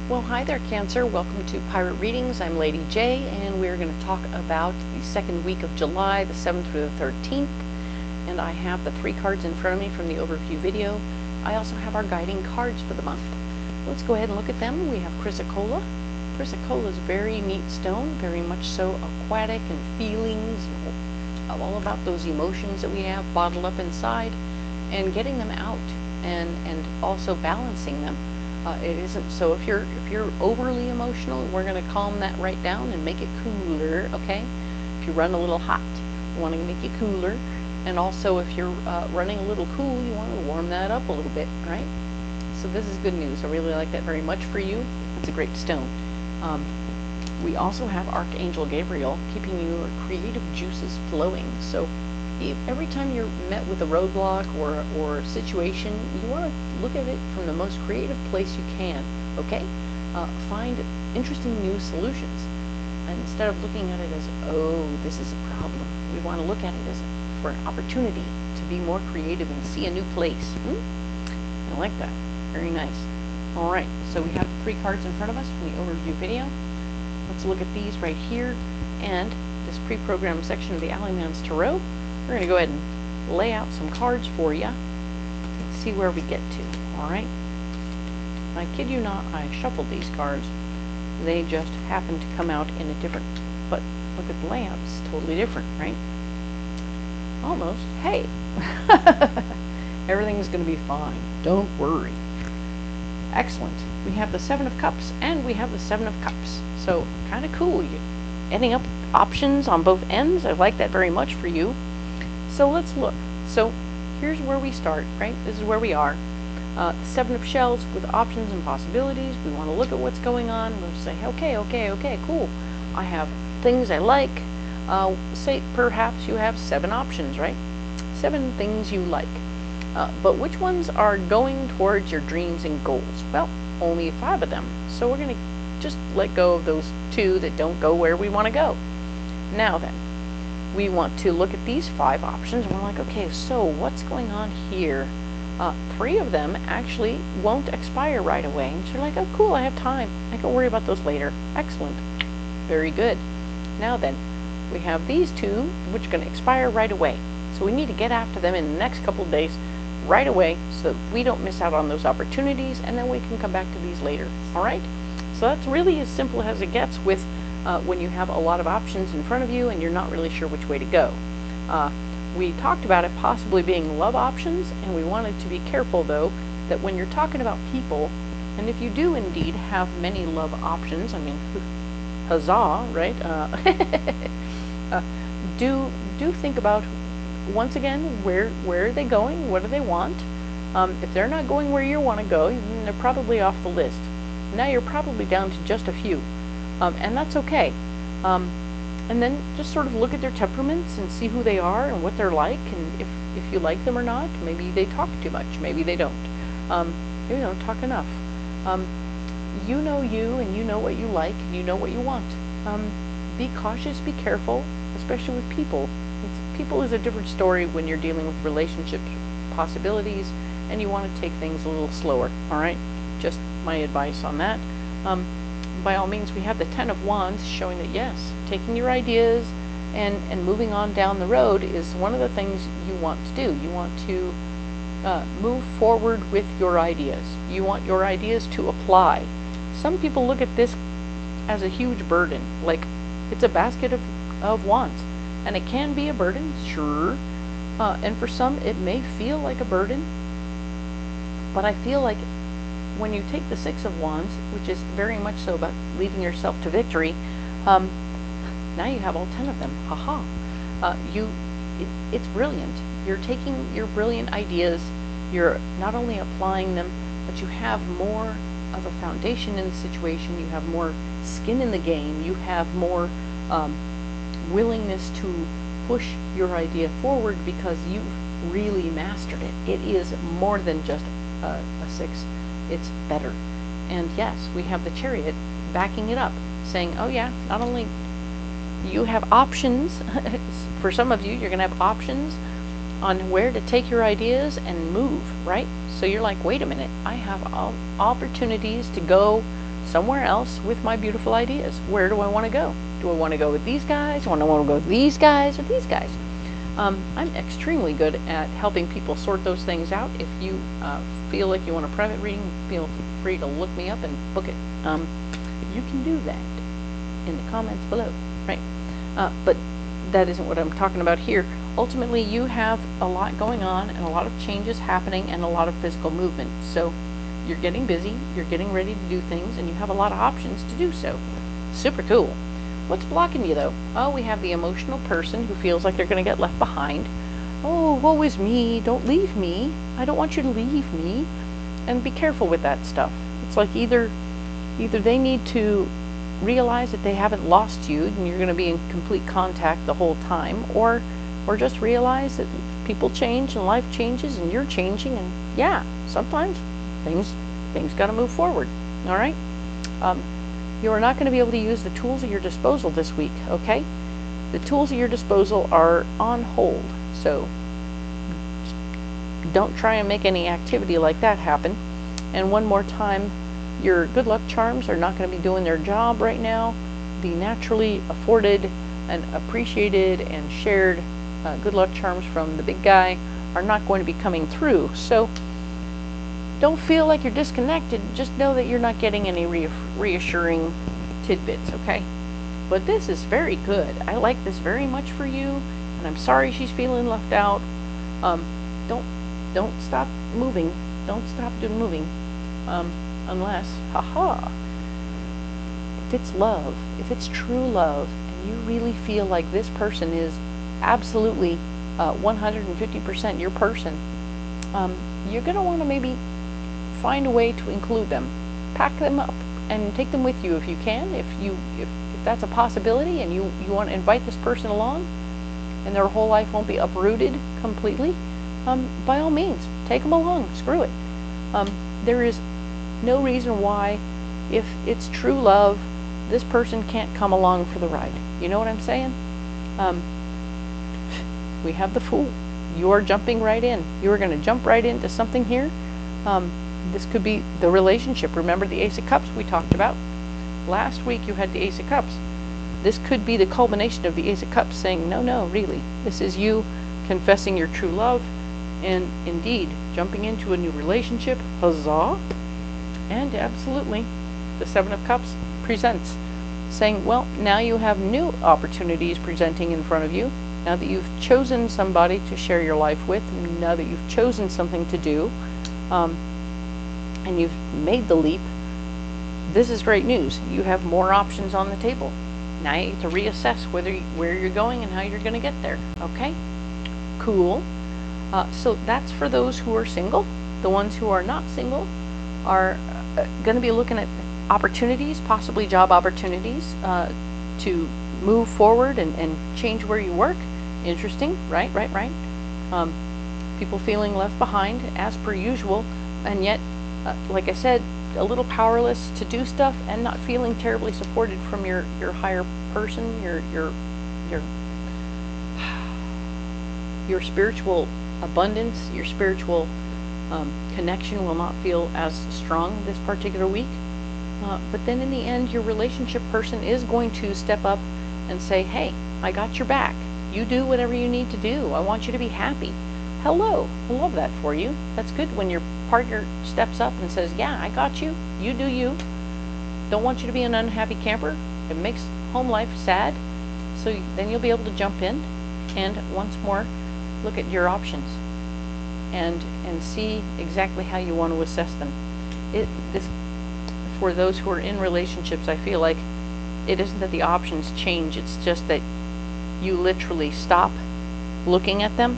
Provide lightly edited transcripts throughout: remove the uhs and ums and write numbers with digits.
Well, hi there, Cancer. Welcome to Pirate Readings. I'm Lady J, and we're going to talk about the second week of July, the 7th through the 13th. And I have the 3 cards in front of me from the overview video. I also have our guiding cards for the month. Let's go ahead and look at them. We have Chrysocolla. Chrysocolla is a very neat stone, very much so aquatic and feelings, all about those emotions that we have bottled up inside, and getting them out, and also balancing them. It isn't so if you're overly emotional, we're going to calm that right down and make it cooler, okay? If you run a little hot, we want to make it cooler, and also if you're running a little cool, you want to warm that up a little bit, right? So this is good news. I really like that very much for you. It's a great stone. We also have Archangel Gabriel, keeping your creative juices flowing. So every time you're met with a roadblock or situation, you want to look at it from the most creative place you can, okay? Find interesting new solutions. And instead of looking at it as, oh, this is a problem, we want to look at it as for an opportunity to be more creative and see a new place. I like that. Very nice. All right, so we have 3 cards in front of us from the overview video. Let's look at these right here and this pre-programmed section of the Alleyman's Tarot. We're going to go ahead and lay out some cards for you. Let's see where we get to, all right? I kid you not, I shuffled these cards. They just happened to come out in a different, but look at the layout, it's totally different, right? Almost. Hey! Everything's going to be fine. Don't worry. Excellent. We have the 7 of Cups and we have the 7 of Cups. So, kind of cool. You're ending up options on both ends. I like that very much for you. So let's look. So here's where we start, right? This is where we are. The 7 of Shells with options and possibilities. We want to look at what's going on. We'll say, okay, cool. I have things I like. Say perhaps you have 7 options, right? 7 things you like. But which ones are going towards your dreams and goals? Well, only 5 of them. So we're going to just let go of those 2 that don't go where we want to go. Now then, we want to look at these 5 options, and we're like, okay, so what's going on here? 3 of them actually won't expire right away. And so you're like, oh, cool, I have time. I can worry about those later. Excellent. Very good. Now then, we have these 2, which are going to expire right away. So we need to get after them in the next couple of days right away so we don't miss out on those opportunities, and then we can come back to these later. All right? So that's really as simple as it gets with when you have a lot of options in front of you and you're not really sure which way to go. We talked about it possibly being love options, and we wanted to be careful, though, that when you're talking about people, and if you do indeed have many love options, I mean, huzzah, right? Do think about, once again, where are they going? What do they want? If they're not going where you want to go, then they're probably off the list. Now you're probably down to just a few. And that's okay. And then just sort of look at their temperaments and see who they are and what they're like, and if you like them or not. Maybe they talk too much, maybe they don't. Maybe they don't talk enough. You know you, and you know what you like, and you know what you want. Be cautious, be careful, especially with people. People is a different story when you're dealing with relationships, possibilities, and you want to take things a little slower, all right? Just my advice on that. By all means, we have the 10 of Wands showing that, yes, taking your ideas and moving on down the road is one of the things you want to do. You want to move forward with your ideas. You want your ideas to apply. Some people look at this as a huge burden, like it's a basket of wands. And it can be a burden, sure. And for some, it may feel like a burden. But I feel like when you take the 6 of Wands, which is very much so about leading yourself to victory, now you have all 10 of them. Haha. It's brilliant. You're taking your brilliant ideas, you're not only applying them, but you have more of a foundation in the situation, you have more skin in the game, you have more willingness to push your idea forward because you've really mastered it. It is more than just a 6. It's better. And yes, we have the Chariot backing it up, saying, oh yeah, not only you have options, for some of you, you're going to have options on where to take your ideas and move, right? So you're like, wait a minute, I have opportunities to go somewhere else with my beautiful ideas. Where do I want to go? Do I want to go with these guys? Do I want to go with these guys or these guys? I'm extremely good at helping people sort those things out. If you feel like you want a private reading, feel free to look me up and book it. You can do that in the comments below, right? But that isn't what I'm talking about here. Ultimately, you have a lot going on and a lot of changes happening and a lot of physical movement. So you're getting busy, you're getting ready to do things, and you have a lot of options to do so. Super cool. What's blocking you, though? Oh, we have the emotional person who feels like they're going to get left behind. Oh, woe is me. Don't leave me. I don't want you to leave me. And be careful with that stuff. It's like either they need to realize that they haven't lost you and you're going to be in complete contact the whole time, or just realize that people change and life changes and you're changing, and yeah, sometimes things got to move forward. All right. You are not going to be able to use the tools at your disposal this week, okay? The tools at your disposal are on hold, so don't try and make any activity like that happen. And one more time, your good luck charms are not going to be doing their job right now. The naturally afforded and appreciated and shared good luck charms from the big guy are not going to be coming through. So don't feel like you're disconnected. Just know that you're not getting any reassuring tidbits, okay? But this is very good. I like this very much for you, and I'm sorry she's feeling left out. Don't stop moving. Don't stop moving, unless, if it's love, if it's true love, and you really feel like this person is absolutely 150% your person, you're going to want to maybe find a way to include them. Pack them up and take them with you if you can. If that's a possibility and you want to invite this person along and their whole life won't be uprooted completely, by all means, take them along. Screw it. There is no reason why, if it's true love, this person can't come along for the ride. You know what I'm saying? We have the Fool. You are jumping right in. You are going to jump right into something here. This could be the relationship. Remember the Ace of Cups we talked about? Last week you had the Ace of Cups. This could be the culmination of the Ace of Cups saying, no, really. This is you confessing your true love and indeed jumping into a new relationship. Huzzah! And absolutely, the Seven of Cups presents, saying, well, now you have new opportunities presenting in front of you. Now that you've chosen somebody to share your life with, now that you've chosen something to do, and you've made the leap, this is great news. You have more options on the table. Now you get to reassess where you're going and how you're going to get there. Okay? Cool. So that's for those who are single. The ones who are not single are going to be looking at opportunities, possibly job opportunities, to move forward and change where you work. Interesting, right? People feeling left behind as per usual, and yet, like I said, a little powerless to do stuff and not feeling terribly supported from your higher person, your spiritual abundance, your spiritual connection will not feel as strong this particular week. But then in the end, your relationship person is going to step up and say, hey, I got your back. You do whatever you need to do. I want you to be happy. Hello. I love that for you. That's good when your partner steps up and says, yeah, I got you. You do you. Don't want you to be an unhappy camper. It makes home life sad. So then you'll be able to jump in and once more look at your options and see exactly how you want to assess them. For those who are in relationships, I feel like it isn't that the options change. It's just that you literally stop looking at them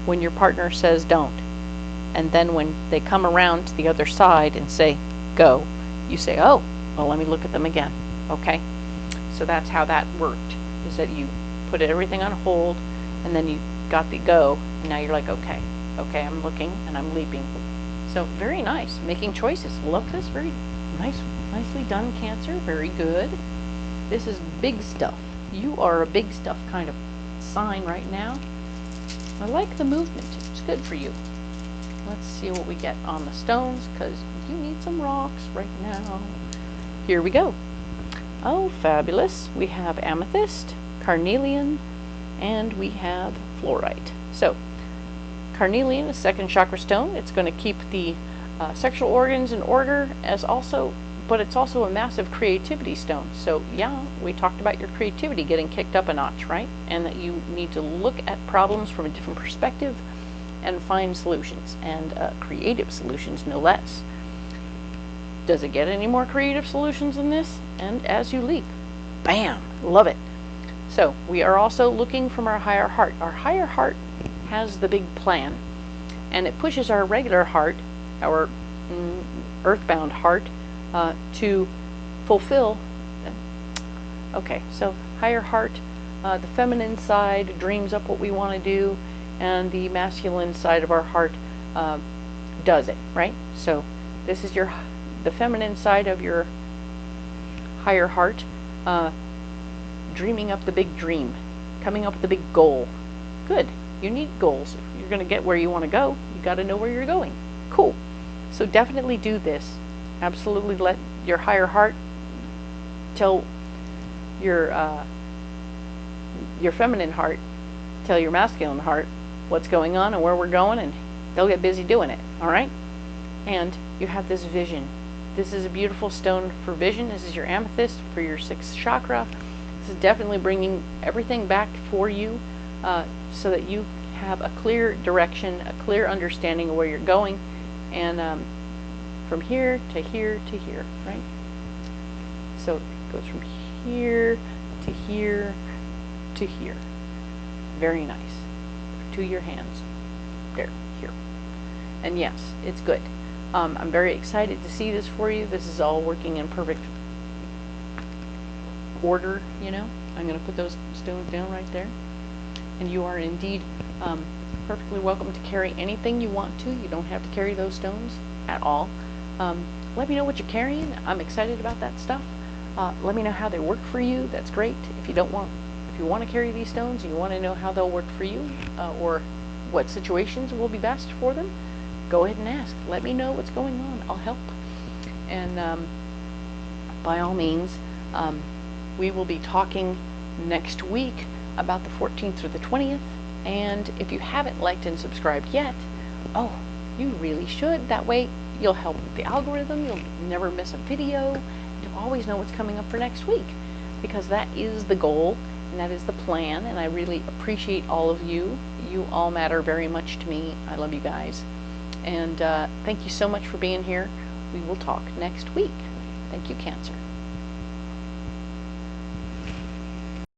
when your partner says don't. And then when they come around to the other side and say, go, you say, oh, well, let me look at them again. Okay? So that's how that worked, is that you put everything on hold and then you got the go. And now you're like, okay, I'm looking and I'm leaping. So very nice. Making choices. Love this. Very nice. Nicely done, Cancer. Very good. This is big stuff. You are a big stuff kind of sign right now. I like the movement. It's good for you. Let's see what we get on the stones, because you need some rocks right now. here we go. Oh, fabulous. We have amethyst, carnelian, and we have fluorite. So, carnelian is second chakra stone. It's going to keep the sexual organs in order, but it's also a massive creativity stone. So yeah, we talked about your creativity getting kicked up a notch, right? And that you need to look at problems from a different perspective and find solutions, and creative solutions no less. Does it get any more creative solutions than this? And as you leap, bam, love it. So we are also looking from our higher heart. Our higher heart has the big plan, and it pushes our regular heart, our earthbound heart, to fulfill. Okay, so higher heart, the feminine side dreams up what we want to do, and the masculine side of our heart does it, right? So this is the feminine side of your higher heart, dreaming up the big dream, coming up with the big goal. Good. You need goals. If you're going to get where you want to go, you got to know where you're going. Cool. So definitely do this. Absolutely let your higher heart tell your feminine heart tell your masculine heart what's going on and where we're going, and they'll get busy doing it. All right? And you have this vision. This is a beautiful stone for vision. This is your amethyst for your 6th chakra. This is definitely bringing everything back for you, so that you have a clear direction, a clear understanding of where you're going, and from here to here to here, right? So it goes from here to here to here. Very nice. To your hands. There, here. And yes, it's good. I'm very excited to see this for you. This is all working in perfect order, you know. I'm going to put those stones down right there. And you are indeed perfectly welcome to carry anything you want to. You don't have to carry those stones at all. Let me know what you're carrying. I'm excited about that stuff. Let me know how they work for you. That's great. If you want to carry these stones and you want to know how they'll work for you, or what situations will be best for them, go ahead and ask. Let me know what's going on. I'll help. And by all means, we will be talking next week about the 14th through the 20th. And if you haven't liked and subscribed yet, oh, you really should. That way you'll help with the algorithm. You'll never miss a video. You'll always know what's coming up for next week, because that is the goal and that is the plan. And I really appreciate all of you. You all matter very much to me. I love you guys. And thank you so much for being here. We will talk next week. Thank you, Cancer.